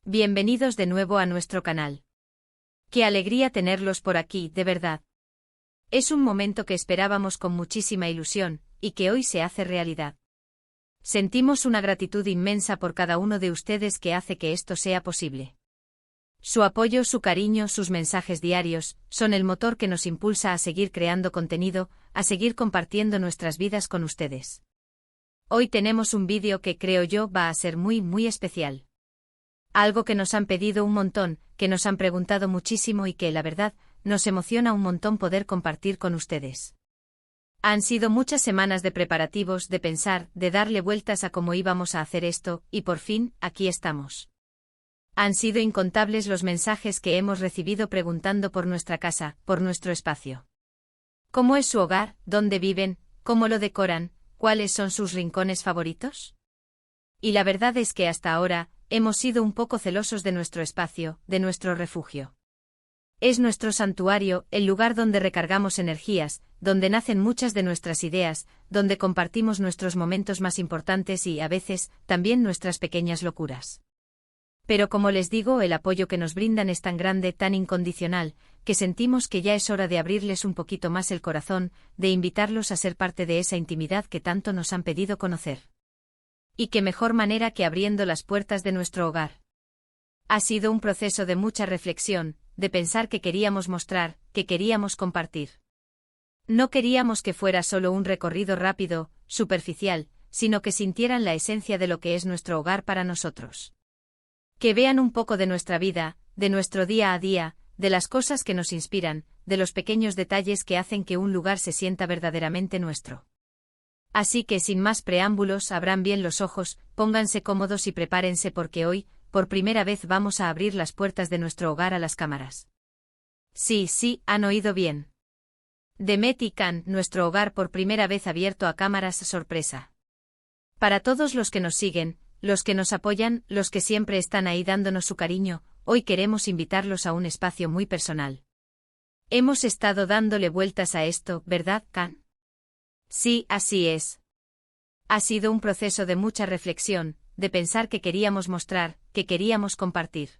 Bienvenidos de nuevo a nuestro canal. Qué alegría tenerlos por aquí, de verdad. Es un momento que esperábamos con muchísima ilusión, y que hoy se hace realidad. Sentimos una gratitud inmensa por cada uno de ustedes que hace que esto sea posible. Su apoyo, su cariño, sus mensajes diarios, son el motor que nos impulsa a seguir creando contenido, a seguir compartiendo nuestras vidas con ustedes. Hoy tenemos un vídeo que creo yo va a ser muy especial. Algo que nos han pedido un montón, que nos han preguntado muchísimo y que, la verdad, nos emociona un montón poder compartir con ustedes. Han sido muchas semanas de preparativos, de pensar, de darle vueltas a cómo íbamos a hacer esto, y por fin, aquí estamos. Han sido incontables los mensajes que hemos recibido preguntando por nuestra casa, por nuestro espacio. ¿Cómo es su hogar? ¿Dónde viven? ¿Cómo lo decoran? ¿Cuáles son sus rincones favoritos? Y la verdad es que hasta ahora, hemos sido un poco celosos de nuestro espacio, de nuestro refugio. Es nuestro santuario, el lugar donde recargamos energías, donde nacen muchas de nuestras ideas, donde compartimos nuestros momentos más importantes y, a veces, también nuestras pequeñas locuras. Pero como les digo, el apoyo que nos brindan es tan grande, tan incondicional, que sentimos que ya es hora de abrirles un poquito más el corazón, de invitarlos a ser parte de esa intimidad que tanto nos han pedido conocer. Y qué mejor manera que abriendo las puertas de nuestro hogar. Ha sido un proceso de mucha reflexión, de pensar que queríamos mostrar, que queríamos compartir. No queríamos que fuera solo un recorrido rápido, superficial, sino que sintieran la esencia de lo que es nuestro hogar para nosotros. Que vean un poco de nuestra vida, de nuestro día a día, de las cosas que nos inspiran, de los pequeños detalles que hacen que un lugar se sienta verdaderamente nuestro. Así que sin más preámbulos, abran bien los ojos, pónganse cómodos y prepárense porque hoy, por primera vez vamos a abrir las puertas de nuestro hogar a las cámaras. Sí, han oído bien. Demet y Can, nuestro hogar por primera vez abierto a cámaras sorpresa. Para todos los que nos siguen, los que nos apoyan, los que siempre están ahí dándonos su cariño, hoy queremos invitarlos a un espacio muy personal. Hemos estado dándole vueltas a esto, ¿verdad, Can? Sí, así es. Ha sido un proceso de mucha reflexión, de pensar que queríamos mostrar, que queríamos compartir.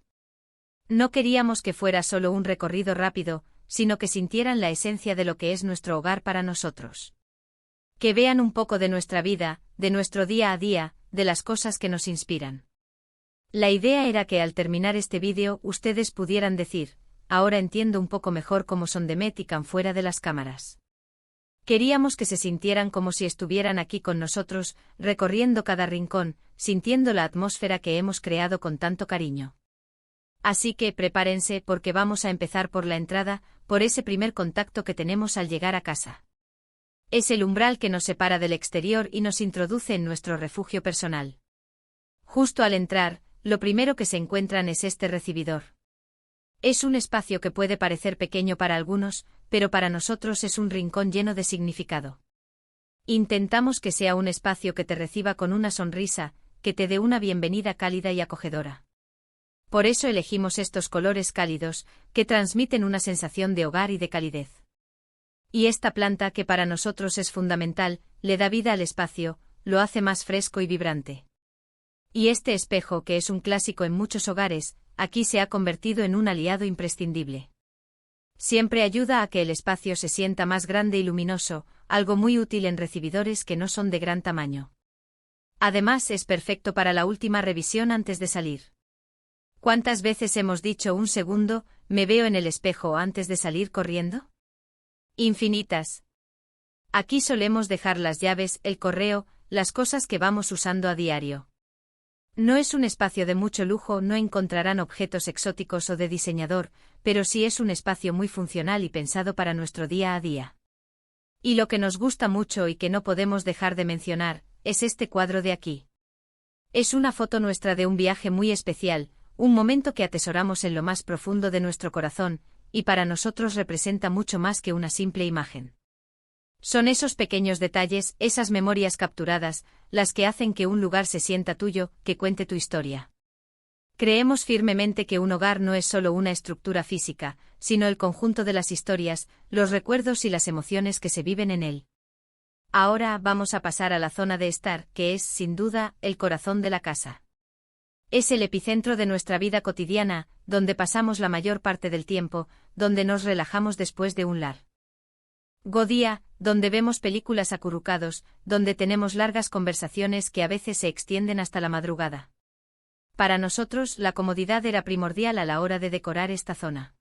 No queríamos que fuera solo un recorrido rápido, sino que sintieran la esencia de lo que es nuestro hogar para nosotros. Que vean un poco de nuestra vida, de nuestro día a día, de las cosas que nos inspiran. La idea era que al terminar este vídeo ustedes pudieran decir, ahora entiendo un poco mejor cómo son Demet y Can fuera de las cámaras. Queríamos que se sintieran como si estuvieran aquí con nosotros, recorriendo cada rincón, sintiendo la atmósfera que hemos creado con tanto cariño. Así que prepárense porque vamos a empezar por la entrada, por ese primer contacto que tenemos al llegar a casa. Es el umbral que nos separa del exterior y nos introduce en nuestro refugio personal. Justo al entrar, lo primero que se encuentran es este recibidor. Es un espacio que puede parecer pequeño para algunos, pero para nosotros es un rincón lleno de significado. Intentamos que sea un espacio que te reciba con una sonrisa, que te dé una bienvenida cálida y acogedora. Por eso elegimos estos colores cálidos, que transmiten una sensación de hogar y de calidez. Y esta planta, que para nosotros es fundamental, le da vida al espacio, lo hace más fresco y vibrante. Y este espejo, que es un clásico en muchos hogares, aquí se ha convertido en un aliado imprescindible. Siempre ayuda a que el espacio se sienta más grande y luminoso, algo muy útil en recibidores que no son de gran tamaño. Además es perfecto para la última revisión antes de salir. ¿Cuántas veces hemos dicho un segundo, me veo en el espejo antes de salir corriendo? Infinitas. Aquí solemos dejar las llaves, el correo, las cosas que vamos usando a diario. No es un espacio de mucho lujo, no encontrarán objetos exóticos o de diseñador, pero sí es un espacio muy funcional y pensado para nuestro día a día. Y lo que nos gusta mucho y que no podemos dejar de mencionar, es este cuadro de aquí. Es una foto nuestra de un viaje muy especial, un momento que atesoramos en lo más profundo de nuestro corazón, y para nosotros representa mucho más que una simple imagen. Son esos pequeños detalles, esas memorias capturadas, las que hacen que un lugar se sienta tuyo, que cuente tu historia. Creemos firmemente que un hogar no es solo una estructura física, sino el conjunto de las historias, los recuerdos y las emociones que se viven en él. Ahora vamos a pasar a la zona de estar, que es, sin duda, el corazón de la casa. Es el epicentro de nuestra vida cotidiana, donde pasamos la mayor parte del tiempo, donde nos relajamos después de un largo día, donde vemos películas acurrucados, donde tenemos largas conversaciones que a veces se extienden hasta la madrugada. Para nosotros, la comodidad era primordial a la hora de decorar esta zona.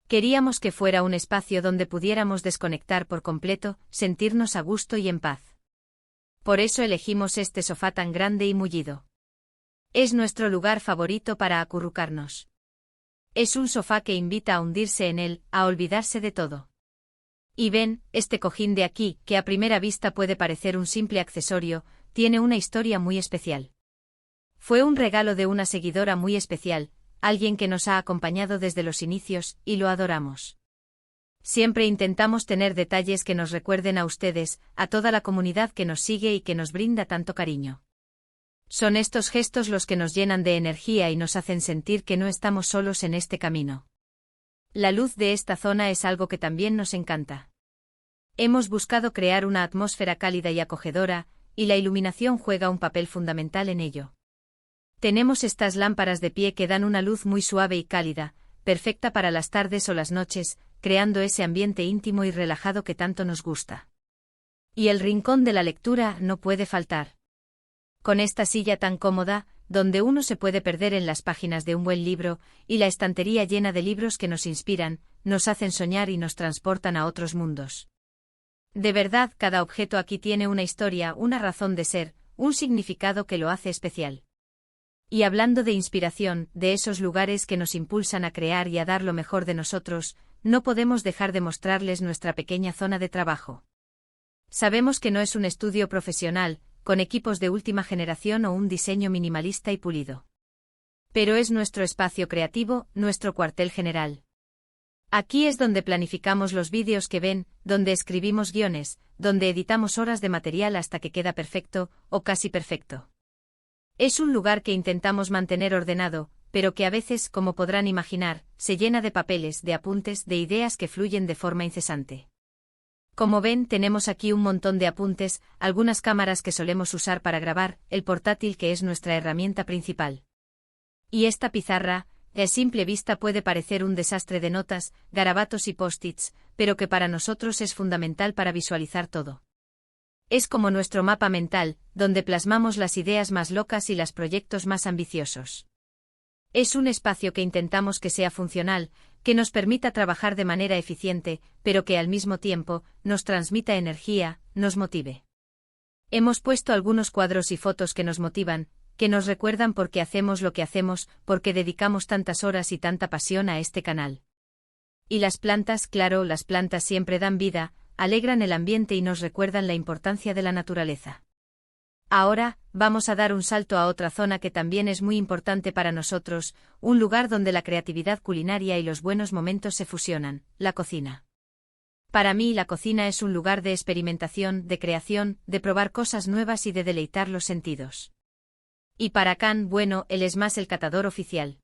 Queríamos que fuera un espacio donde pudiéramos desconectar por completo, sentirnos a gusto y en paz. Por eso elegimos este sofá tan grande y mullido. Es nuestro lugar favorito para acurrucarnos. Es un sofá que invita a hundirse en él, a olvidarse de todo. Y ven, este cojín de aquí, que a primera vista puede parecer un simple accesorio, tiene una historia muy especial. Fue un regalo de una seguidora muy especial, alguien que nos ha acompañado desde los inicios, y lo adoramos. Siempre intentamos tener detalles que nos recuerden a ustedes, a toda la comunidad que nos sigue y que nos brinda tanto cariño. Son estos gestos los que nos llenan de energía y nos hacen sentir que no estamos solos en este camino. La luz de esta zona es algo que también nos encanta. Hemos buscado crear una atmósfera cálida y acogedora, y la iluminación juega un papel fundamental en ello. Tenemos estas lámparas de pie que dan una luz muy suave y cálida, perfecta para las tardes o las noches, creando ese ambiente íntimo y relajado que tanto nos gusta. Y el rincón de la lectura no puede faltar. Con esta silla tan cómoda, donde uno se puede perder en las páginas de un buen libro, y la estantería llena de libros que nos inspiran, nos hacen soñar y nos transportan a otros mundos. De verdad, cada objeto aquí tiene una historia, una razón de ser, un significado que lo hace especial. Y hablando de inspiración, de esos lugares que nos impulsan a crear y a dar lo mejor de nosotros, no podemos dejar de mostrarles nuestra pequeña zona de trabajo. Sabemos que no es un estudio profesional, con equipos de última generación o un diseño minimalista y pulido. Pero es nuestro espacio creativo, nuestro cuartel general. Aquí es donde planificamos los vídeos que ven, donde escribimos guiones, donde editamos horas de material hasta que queda perfecto, o casi perfecto. Es un lugar que intentamos mantener ordenado, pero que a veces, como podrán imaginar, se llena de papeles, de apuntes, de ideas que fluyen de forma incesante. Como ven, tenemos aquí un montón de apuntes, algunas cámaras que solemos usar para grabar, el portátil que es nuestra herramienta principal. Y esta pizarra, a simple vista puede parecer un desastre de notas, garabatos y post-its, pero que para nosotros es fundamental para visualizar todo. Es como nuestro mapa mental, donde plasmamos las ideas más locas y los proyectos más ambiciosos. Es un espacio que intentamos que sea funcional, que nos permita trabajar de manera eficiente, pero que al mismo tiempo nos transmita energía, nos motive. Hemos puesto algunos cuadros y fotos que nos motivan, que nos recuerdan por qué hacemos lo que hacemos, por qué dedicamos tantas horas y tanta pasión a este canal. Y las plantas, claro, las plantas siempre dan vida, alegran el ambiente y nos recuerdan la importancia de la naturaleza. Ahora, vamos a dar un salto a otra zona que también es muy importante para nosotros, un lugar donde la creatividad culinaria y los buenos momentos se fusionan, la cocina. Para mí la cocina es un lugar de experimentación, de creación, de probar cosas nuevas y de deleitar los sentidos. Y para Can, bueno, él es más el catador oficial.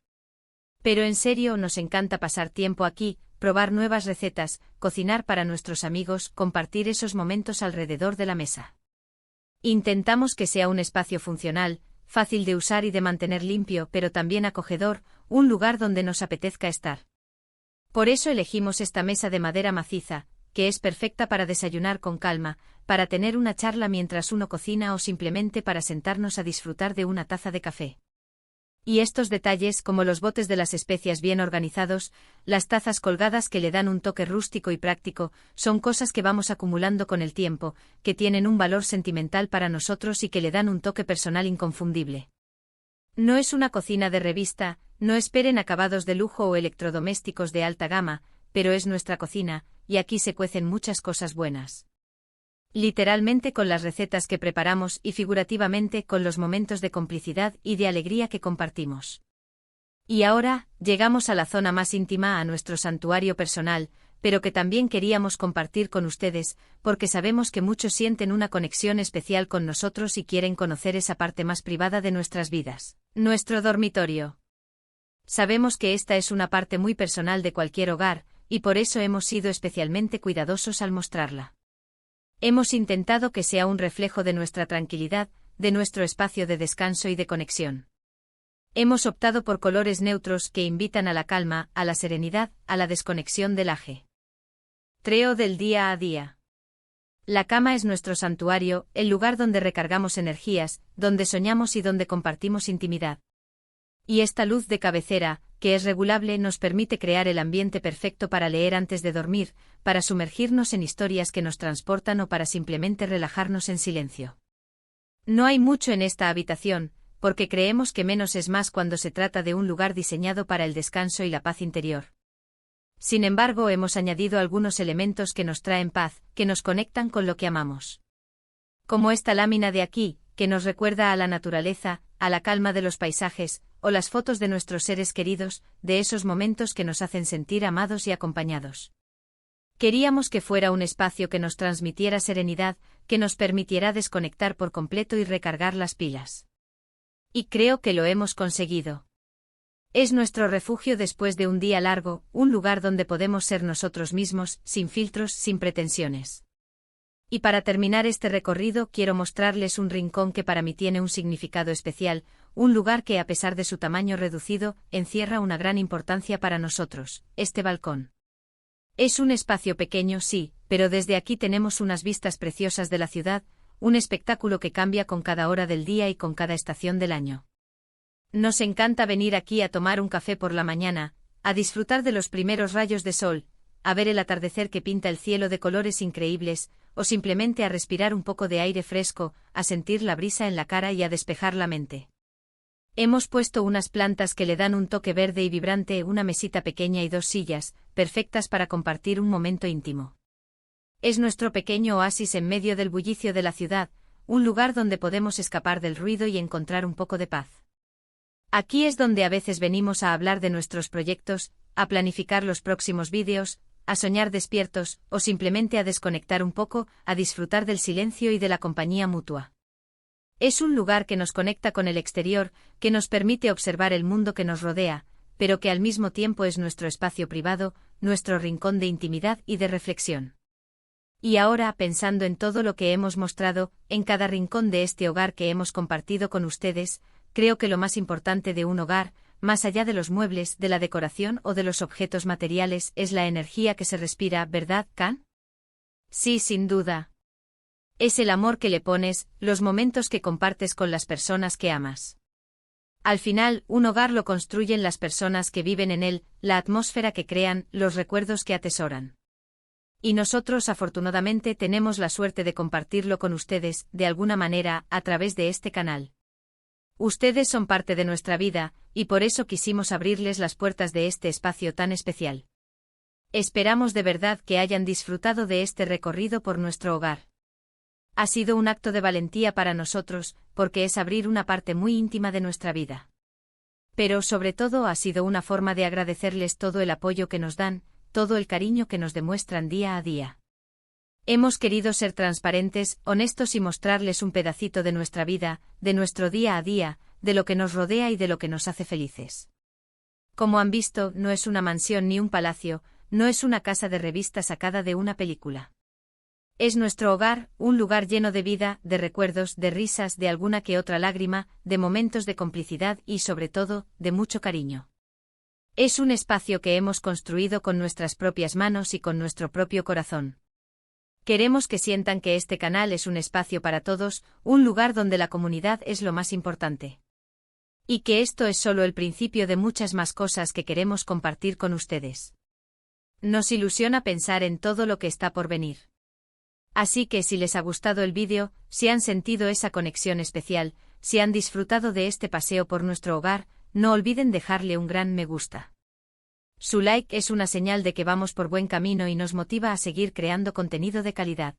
Pero en serio nos encanta pasar tiempo aquí, probar nuevas recetas, cocinar para nuestros amigos, compartir esos momentos alrededor de la mesa. Intentamos que sea un espacio funcional, fácil de usar y de mantener limpio, pero también acogedor, un lugar donde nos apetezca estar. Por eso elegimos esta mesa de madera maciza, que es perfecta para desayunar con calma, para tener una charla mientras uno cocina o simplemente para sentarnos a disfrutar de una taza de café. Y estos detalles, como los botes de las especias bien organizados, las tazas colgadas que le dan un toque rústico y práctico, son cosas que vamos acumulando con el tiempo, que tienen un valor sentimental para nosotros y que le dan un toque personal inconfundible. No es una cocina de revista, no esperen acabados de lujo o electrodomésticos de alta gama, pero es nuestra cocina, y aquí se cuecen muchas cosas buenas. Literalmente con las recetas que preparamos y figurativamente con los momentos de complicidad y de alegría que compartimos. Y ahora, llegamos a la zona más íntima, a nuestro santuario personal, pero que también queríamos compartir con ustedes, porque sabemos que muchos sienten una conexión especial con nosotros y quieren conocer esa parte más privada de nuestras vidas, nuestro dormitorio. Sabemos que esta es una parte muy personal de cualquier hogar, y por eso hemos sido especialmente cuidadosos al mostrarla. Hemos intentado que sea un reflejo de nuestra tranquilidad, de nuestro espacio de descanso y de conexión. Hemos optado por colores neutros que invitan a la calma, a la serenidad, a la desconexión del ajetreo del día a día. La cama es nuestro santuario, el lugar donde recargamos energías, donde soñamos y donde compartimos intimidad. Y esta luz de cabecera, que es regulable, nos permite crear el ambiente perfecto para leer antes de dormir, para sumergirnos en historias que nos transportan o para simplemente relajarnos en silencio. No hay mucho en esta habitación, porque creemos que menos es más cuando se trata de un lugar diseñado para el descanso y la paz interior. Sin embargo, hemos añadido algunos elementos que nos traen paz, que nos conectan con lo que amamos. Como esta lámina de aquí, que nos recuerda a la naturaleza, a la calma de los paisajes, o las fotos de nuestros seres queridos, de esos momentos que nos hacen sentir amados y acompañados. Queríamos que fuera un espacio que nos transmitiera serenidad, que nos permitiera desconectar por completo y recargar las pilas. Y creo que lo hemos conseguido. Es nuestro refugio después de un día largo, un lugar donde podemos ser nosotros mismos, sin filtros, sin pretensiones. Y para terminar este recorrido quiero mostrarles un rincón que para mí tiene un significado especial, un lugar que a pesar de su tamaño reducido, encierra una gran importancia para nosotros, este balcón. Es un espacio pequeño, sí, pero desde aquí tenemos unas vistas preciosas de la ciudad, un espectáculo que cambia con cada hora del día y con cada estación del año. Nos encanta venir aquí a tomar un café por la mañana, a disfrutar de los primeros rayos de sol, a ver el atardecer que pinta el cielo de colores increíbles, o simplemente a respirar un poco de aire fresco, a sentir la brisa en la cara y a despejar la mente. Hemos puesto unas plantas que le dan un toque verde y vibrante, una mesita pequeña y 2 sillas, perfectas para compartir un momento íntimo. Es nuestro pequeño oasis en medio del bullicio de la ciudad, un lugar donde podemos escapar del ruido y encontrar un poco de paz. Aquí es donde a veces venimos a hablar de nuestros proyectos, a planificar los próximos vídeos, a soñar despiertos, o simplemente a desconectar un poco, a disfrutar del silencio y de la compañía mutua. Es un lugar que nos conecta con el exterior, que nos permite observar el mundo que nos rodea, pero que al mismo tiempo es nuestro espacio privado, nuestro rincón de intimidad y de reflexión. Y ahora, pensando en todo lo que hemos mostrado, en cada rincón de este hogar que hemos compartido con ustedes, creo que lo más importante de un hogar, más allá de los muebles, de la decoración o de los objetos materiales, es la energía que se respira, ¿verdad, Can? Sí, sin duda. Es el amor que le pones, los momentos que compartes con las personas que amas. Al final, un hogar lo construyen las personas que viven en él, la atmósfera que crean, los recuerdos que atesoran. Y nosotros afortunadamente tenemos la suerte de compartirlo con ustedes, de alguna manera, a través de este canal. Ustedes son parte de nuestra vida, y por eso quisimos abrirles las puertas de este espacio tan especial. Esperamos de verdad que hayan disfrutado de este recorrido por nuestro hogar. Ha sido un acto de valentía para nosotros, porque es abrir una parte muy íntima de nuestra vida. Pero sobre todo ha sido una forma de agradecerles todo el apoyo que nos dan, todo el cariño que nos demuestran día a día. Hemos querido ser transparentes, honestos y mostrarles un pedacito de nuestra vida, de nuestro día a día, de lo que nos rodea y de lo que nos hace felices. Como han visto, no es una mansión ni un palacio, no es una casa de revista sacada de una película. Es nuestro hogar, un lugar lleno de vida, de recuerdos, de risas, de alguna que otra lágrima, de momentos de complicidad y, sobre todo, de mucho cariño. Es un espacio que hemos construido con nuestras propias manos y con nuestro propio corazón. Queremos que sientan que este canal es un espacio para todos, un lugar donde la comunidad es lo más importante. Y que esto es solo el principio de muchas más cosas que queremos compartir con ustedes. Nos ilusiona pensar en todo lo que está por venir. Así que si les ha gustado el vídeo, si han sentido esa conexión especial, si han disfrutado de este paseo por nuestro hogar, no olviden dejarle un gran me gusta. Su like es una señal de que vamos por buen camino y nos motiva a seguir creando contenido de calidad.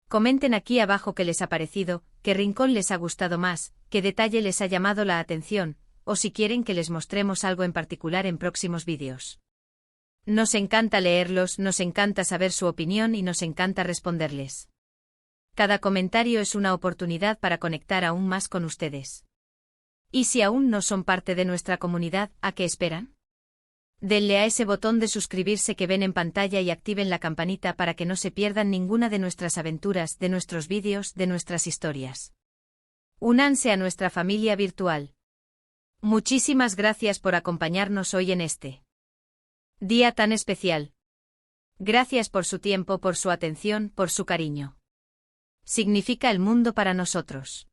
Comenten aquí abajo qué les ha parecido, qué rincón les ha gustado más, qué detalle les ha llamado la atención, o si quieren que les mostremos algo en particular en próximos vídeos. Nos encanta leerlos, nos encanta saber su opinión y nos encanta responderles. Cada comentario es una oportunidad para conectar aún más con ustedes. Y si aún no son parte de nuestra comunidad, ¿a qué esperan? Denle a ese botón de suscribirse que ven en pantalla y activen la campanita para que no se pierdan ninguna de nuestras aventuras, de nuestros vídeos, de nuestras historias. Únanse a nuestra familia virtual. Muchísimas gracias por acompañarnos hoy en este día tan especial. Gracias por su tiempo, por su atención, por su cariño. Significa el mundo para nosotros.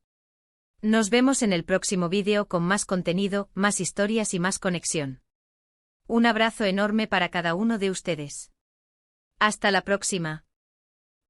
Nos vemos en el próximo vídeo con más contenido, más historias y más conexión. Un abrazo enorme para cada uno de ustedes. Hasta la próxima.